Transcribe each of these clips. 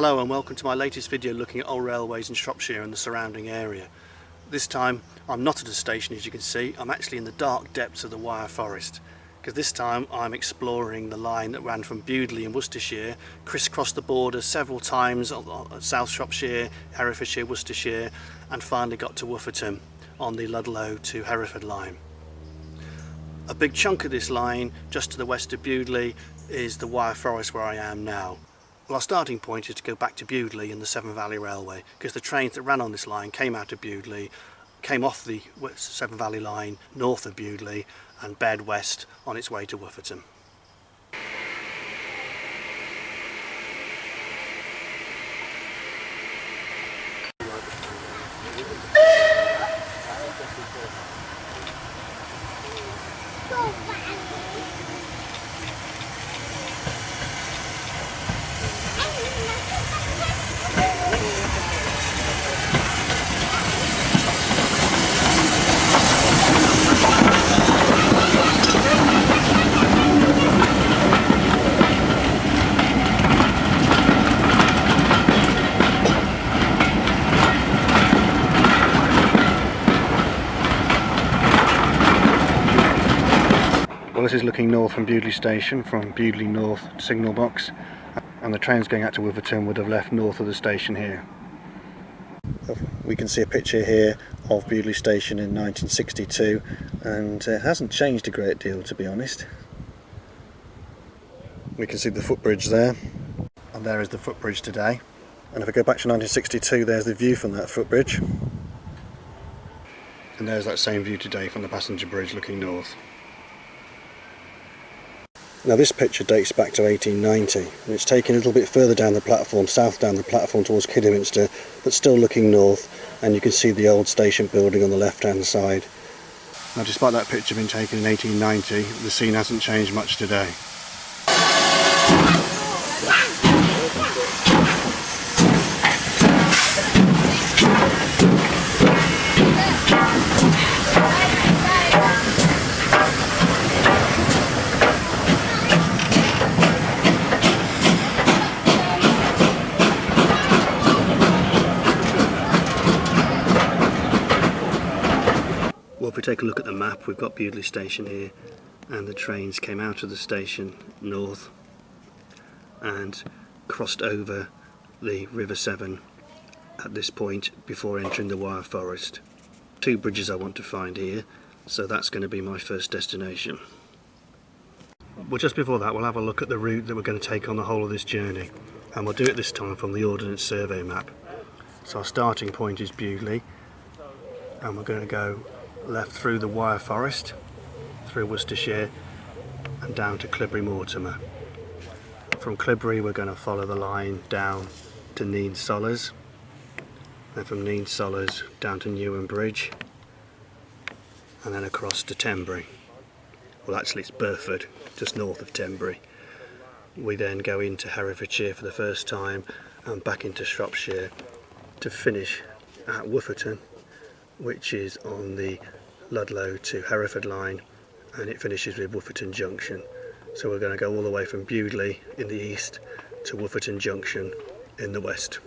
Hello and welcome to my latest video looking at old railways in Shropshire and the surrounding area. This time I'm not at a station, as you can see. I'm actually in the dark depths of the wire forest, because this time I'm exploring the line that ran from Bewdley in Worcestershire, crisscrossed the border several times, South Shropshire, Herefordshire, Worcestershire, and finally got to Woofferton on the Ludlow to Hereford line. A big chunk of this line just to the west of Bewdley is the wire forest where I am now. Well, our starting point is to go back to Bewdley and the Severn Valley Railway, because the trains that ran on this line came out of Bewdley, came off the Severn Valley line north of Bewdley and bared west on its way to Woofferton. Well, this is looking north from Bewdley station, from Bewdley North signal box, and the trains going out to Woofferton would have left north of the station here. We can see a picture here of Bewdley station in 1962, and it hasn't changed a great deal, to be honest. We can see the footbridge there, and there is the footbridge today. And if I go back to 1962, there's the view from that footbridge, and there's that same view today from the passenger bridge looking north. Now this picture dates back to 1890, and it's taken a little bit further down the platform, south down the platform towards Kidderminster, but still looking north, and you can see the old station building on the left hand side. Now despite that picture being taken in 1890, the scene hasn't changed much today. Well, if we take a look at the map, we've got Bewdley station here, and the trains came out of the station north and crossed over the River Severn at this point before entering the wire forest. Two bridges I want to find here, so that's going to be my first destination. Well, just before that we'll have a look at the route that we're going to take on the whole of this journey, and we'll do it this time from the Ordnance Survey map. So our starting point is Bewdley, and we're going to go left through the wire forest, through Worcestershire and down to Clibbury Mortimer. From Clibbury we're going to follow the line down to Neen Sollers, then from Neen Sollers down to Newham Bridge, and then across to Tenbury. Well, actually it's Burford, just north of Tenbury. We then go into Herefordshire for the first time and back into Shropshire to finish at Woofferton, which is on the Ludlow to Hereford line, and it finishes with Woofferton Junction. So we're going to go all the way from Bewdley in the east to Woofferton Junction in the west.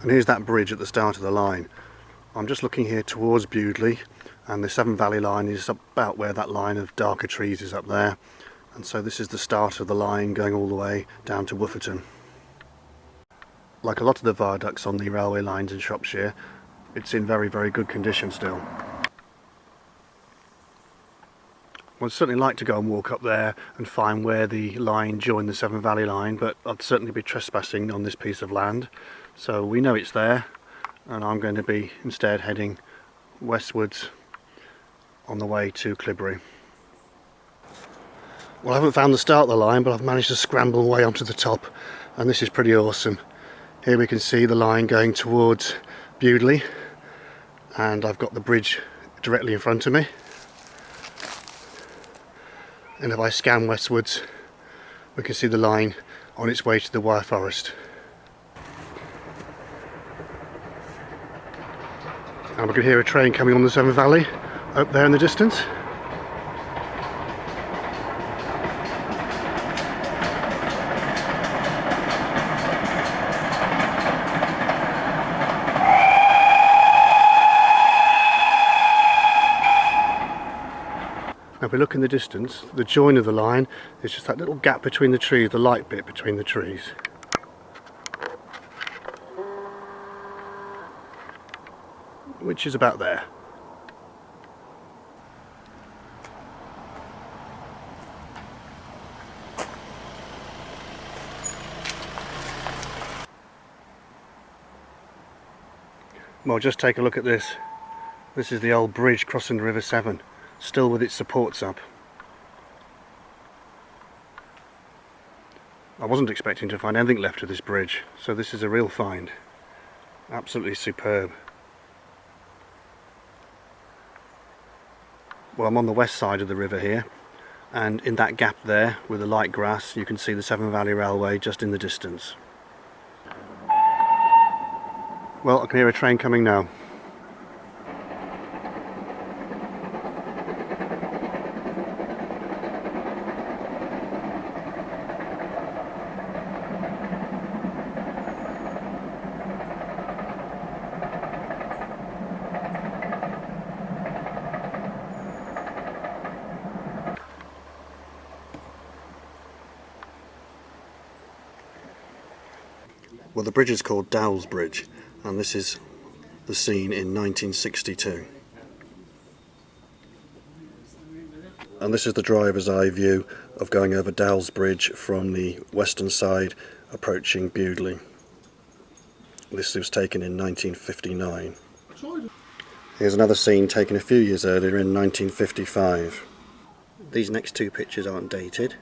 And here's that bridge at the start of the line. I'm just looking here towards Bewdley, and the Severn Valley line is about where that line of darker trees is up there. And so this is the start of the line going all the way down to Woofferton. Like a lot of the viaducts on the railway lines in Shropshire, it's in very, very good condition still. I'd certainly like to go and walk up there and find where the line joined the Severn Valley line, but I'd certainly be trespassing on this piece of land. So we know it's there, and I'm going to be instead heading westwards on the way to Clibbury. Well, I haven't found the start of the line, but I've managed to scramble away onto the top, and this is pretty awesome. Here we can see the line going towards Bewdley, and I've got the bridge directly in front of me. And if I scan westwards, we can see the line on its way to the wire forest. And we can hear a train coming on the Severn Valley, up there in the distance. Now if we look in the distance, the join of the line is just that little gap between the trees, the light bit between the trees. Which is about there. Well, just take a look at this. This is the old bridge crossing the River Severn, still with its supports up. I wasn't expecting to find anything left of this bridge, so this is a real find. Absolutely superb. Well, I'm on the west side of the river here, and in that gap there with the light grass you can see the Severn Valley Railway just in the distance. Well, I can hear a train coming now. Well, the bridge is called Dowles Bridge, and this is the scene in 1962. And this is the driver's eye view of going over Dowles Bridge from the western side approaching Bewdley. This was taken in 1959. Here's another scene taken a few years earlier in 1955. These next two pictures aren't dated,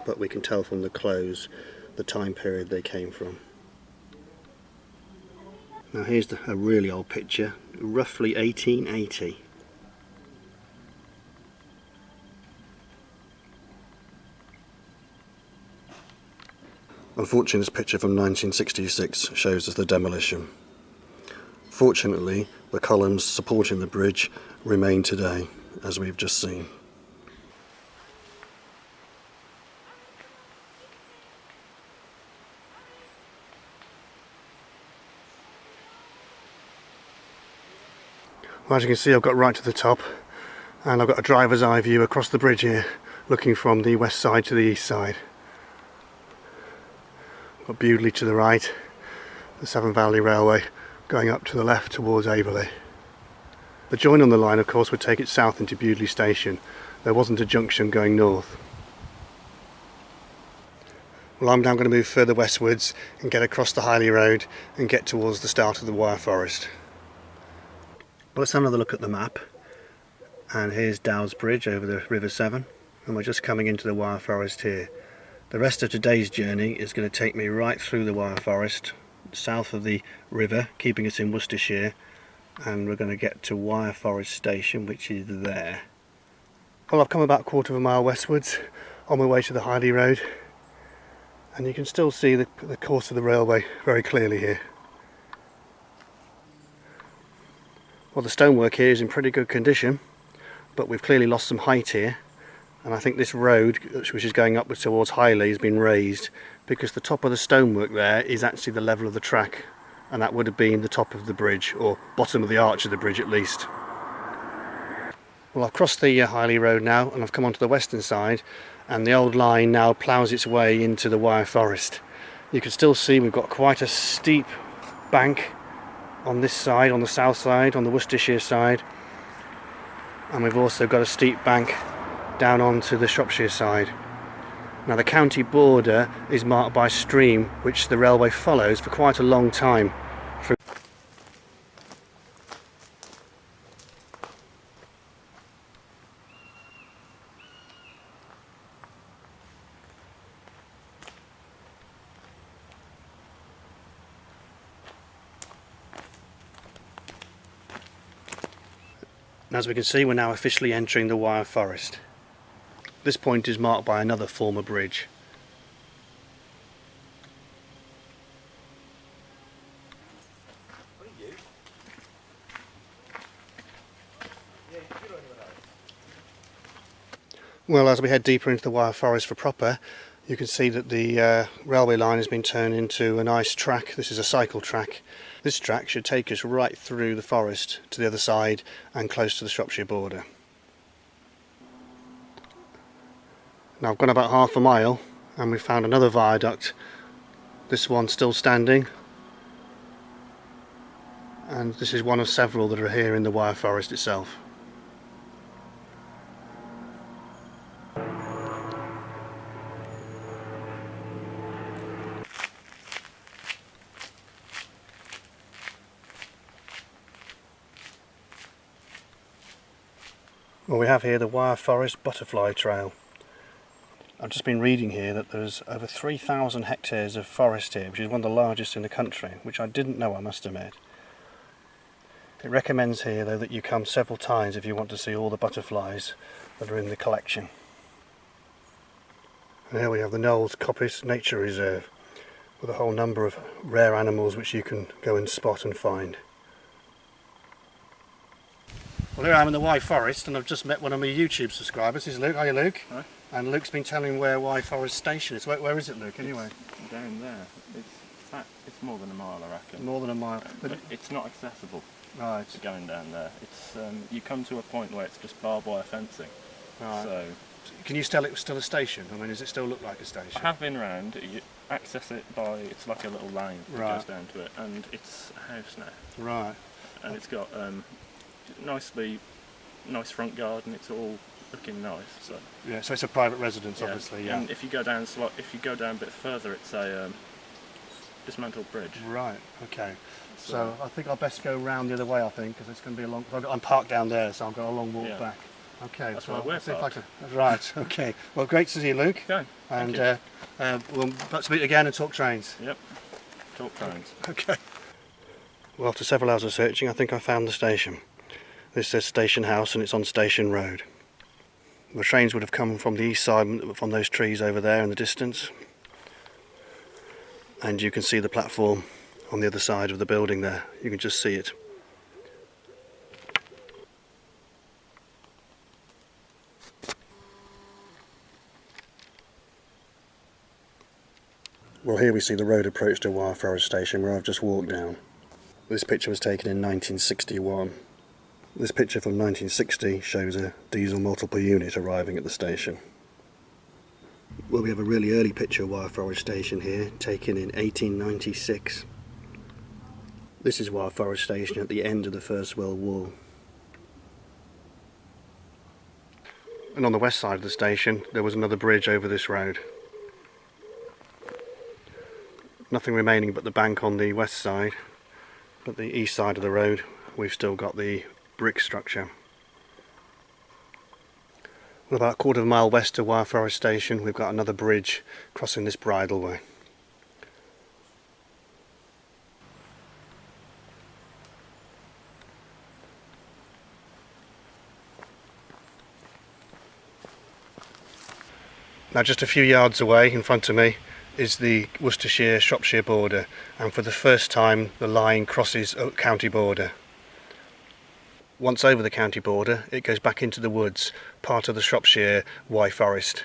but we can tell from the clothes the time period they came from. Now here's a really old picture, roughly 1880. Unfortunately, this picture from 1966 shows us the demolition. Fortunately, the columns supporting the bridge remain today, as we've just seen. Well, as you can see, I've got right to the top, and I've got a driver's eye view across the bridge here, looking from the west side to the east side. I've got Bewdley to the right, the Severn Valley Railway going up to the left towards Averley. The join on the line, of course, would take it south into Bewdley station. There wasn't a junction going north. Well, I'm now going to move further westwards and get across the Highley Road and get towards the start of the wire forest. Well, let's have another look at the map, and here's Dowles Bridge over the River Severn, and we're just coming into the wire forest here. The rest of today's journey is going to take me right through the wire forest, south of the river, keeping us in Worcestershire, and we're going to get to Wire Forest Station, which is there. Well, I've come about a quarter of a mile westwards on my way to the Highley Road, and you can still see the course of the railway very clearly here. Well, the stonework here is in pretty good condition, but we've clearly lost some height here, and I think this road, which is going upwards towards Highley, has been raised because the top of the stonework there is actually the level of the track, and that would have been the top of the bridge, or bottom of the arch of the bridge at least. Well, I've crossed the Highley Road now, and I've come onto the western side, and the old line now ploughs its way into the wire forest. You can still see we've got quite a steep bank on this side, on the south side, on the Worcestershire side, and we've also got a steep bank down onto the Shropshire side. Now the county border is marked by a stream which the railway follows for quite a long time. As we can see, we're now officially entering the wire forest. This point is marked by another former bridge. Well, as we head deeper into the wire forest for proper, you can see that the railway line has been turned into a nice track. This is a cycle track. This track should take us right through the forest to the other side and close to the Shropshire border. Now I've gone about half a mile and we've found another viaduct. This one still standing, and this is one of several that are here in the wire forest itself. Well, we have here the wire forest butterfly trail. I've just been reading here that there's over 3,000 hectares of forest here, which is one of the largest in the country, which I didn't know, I must admit. It recommends here though that you come several times if you want to see all the butterflies that are in the collection. And here we have the Knowles Coppice Nature Reserve with a whole number of rare animals which you can go and spot and find. Well, here I am in the Wye Forest and I've just met one of my YouTube subscribers. This is Luke. Hiya, Luke. Hi. And Luke's been telling me where Wye Forest Station is. Where is it, Luke, anyway? It's down there. It's more than a mile, I reckon. More than a mile. But it's not accessible. Right. To going down there. It's you come to a point where it's just barbed wire fencing. Right. So can you tell it was still a station? I mean, does it still look like a station? I have been round. You access it by, it's like a little lane that right. goes down to it, and it's a house now. Right. And it's got nice front garden. It's all looking nice. So yeah. So it's a private residence, yeah. obviously. Yeah. And if you go down a bit further, it's a dismantled bridge. Right. Okay. So I think I'll best go round the other way, I think, because it's going to be a long... I'm parked down there, so I've got a long walk back. Okay. That's so why we're see if I parked. can... Right. Okay. Well, great to see you, Luke. Okay. And we'll perhaps meet again and talk trains. Yep. Talk trains. Okay. Well, after several hours of searching, I think I found the station. This says Station House and it's on Station Road. The trains would have come from the east side, from those trees over there in the distance. And you can see the platform on the other side of the building there. You can just see it. Well, here we see the road approach to Wye Forest Station, where I've just walked down. This picture was taken in 1961. This picture from 1960 shows a diesel multiple unit arriving at the station. Well, we have a really early picture of Wye Forest Station here, taken in 1896. This is Wye Forest Station at the end of the First World War. And on the west side of the station there was another bridge over this road. Nothing remaining but the bank on the west side, but the east side of the road we've still got the brick structure. Well, about a quarter of a mile west of Wye Forest Station we've got another bridge crossing this bridleway. Now just a few yards away in front of me is the Worcestershire-Shropshire border, and for the first time the line crosses a county border. Once over the county border it goes back into the woods, part of the Shropshire Wye Forest.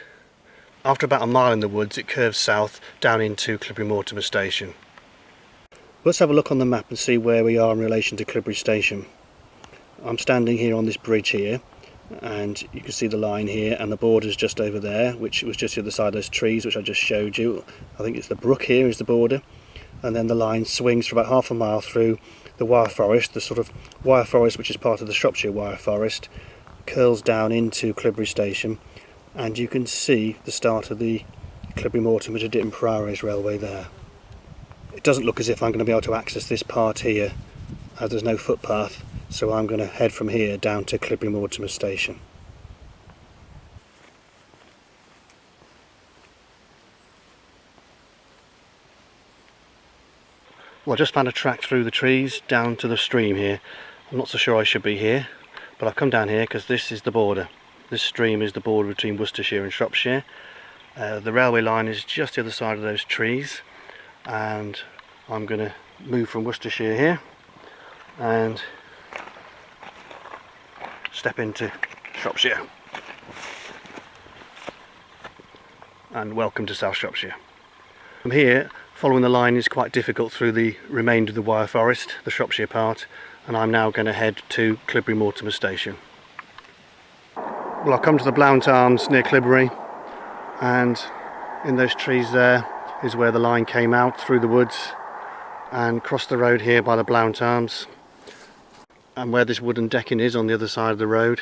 After about a mile in the woods it curves south down into Clibbery Mortimer Station. Let's have a look on the map and see where we are in relation to Clibbery Station. I'm standing here on this bridge here, and you can see the line here, and the border's just over there, which was just the other side of those trees which I just showed you. I think it's the brook here is the border, and then the line swings for about half a mile through the wire forest, the sort of wire forest which is part of the Shropshire Wire Forest, curls down into Clibbery Station, and you can see the start of the Clibbery Mortimer to Ditton Priories Railway there. It doesn't look as if I'm going to be able to access this part here, as there's no footpath, so I'm going to head from here down to Clibbery Mortimer Station. Well, I just found a track through the trees down to the stream here. I'm not so sure I should be here, but I've come down here because this is the border. This stream is the border between Worcestershire and Shropshire. The railway line is just the other side of those trees, and I'm going to move from Worcestershire here and step into Shropshire. and welcome to South Shropshire. From here, following the line is quite difficult through the remainder of the wire forest, the Shropshire part, and I'm now going to head to Clibbury Mortimer Station. Well, I've come to the Blount Arms near Clibbury, and in those trees there is where the line came out through the woods and crossed the road here by the Blount Arms, and where this wooden decking is on the other side of the road,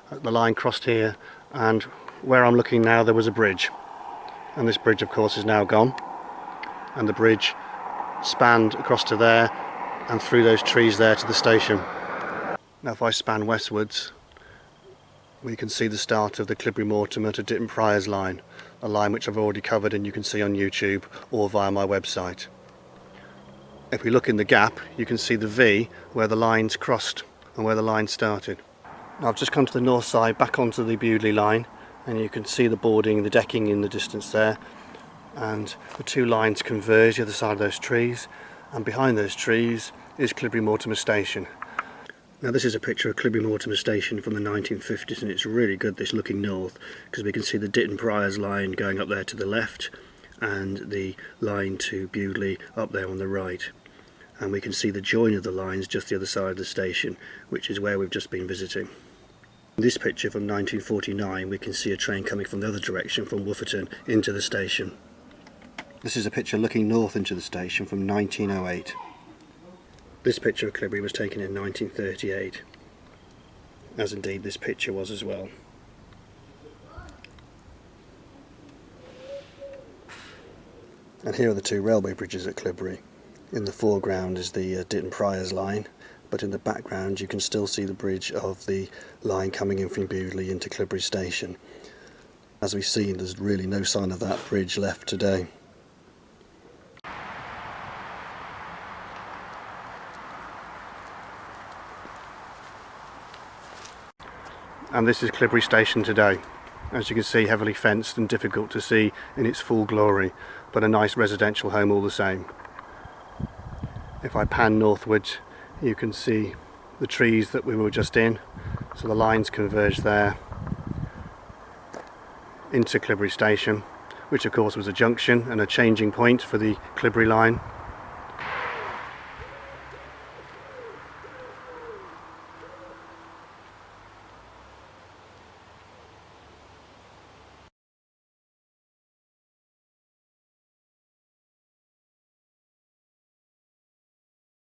the line crossed here, and where I'm looking now there was a bridge, and this bridge of course is now gone, and the bridge spanned across to there and through those trees there to the station. Now if I span westwards, we can see the start of the Clibbury Mortimer to Ditton Priors line, a line which I've already covered and you can see on YouTube or via my website. If we look in the gap, you can see the V where the lines crossed and where the line started. Now I've just come to the north side, back onto the Bewdley line, and you can see the boarding, the decking in the distance there, and the two lines converge the other side of those trees, and behind those trees is Clibbury Mortimer Station. Now this is a picture of Clibbury Mortimer Station from the 1950s, and it's really good this looking north, because we can see the Ditton Priors line going up there to the left and the line to Bewdley up there on the right, and we can see the join of the lines just the other side of the station, which is where we've just been visiting. In this picture from 1949 we can see a train coming from the other direction from Woofferton into the station. This is a picture looking north into the station from 1908. This picture of Clibbury was taken in 1938, as indeed this picture was as well. And here are the two railway bridges at Clibbury. In the foreground is the Ditton Priors line, but in the background you can still see the bridge of the line coming in from Bewdley into Clibbury Station. As we've seen, there's really no sign of that bridge left today. And this is Clibbury Station today. As you can see, heavily fenced and difficult to see in its full glory, but a nice residential home all the same. If I pan northwards, you can see the trees that we were just in, so the lines converge there into Clibbury Station, which of course was a junction and a changing point for the Clibbury line.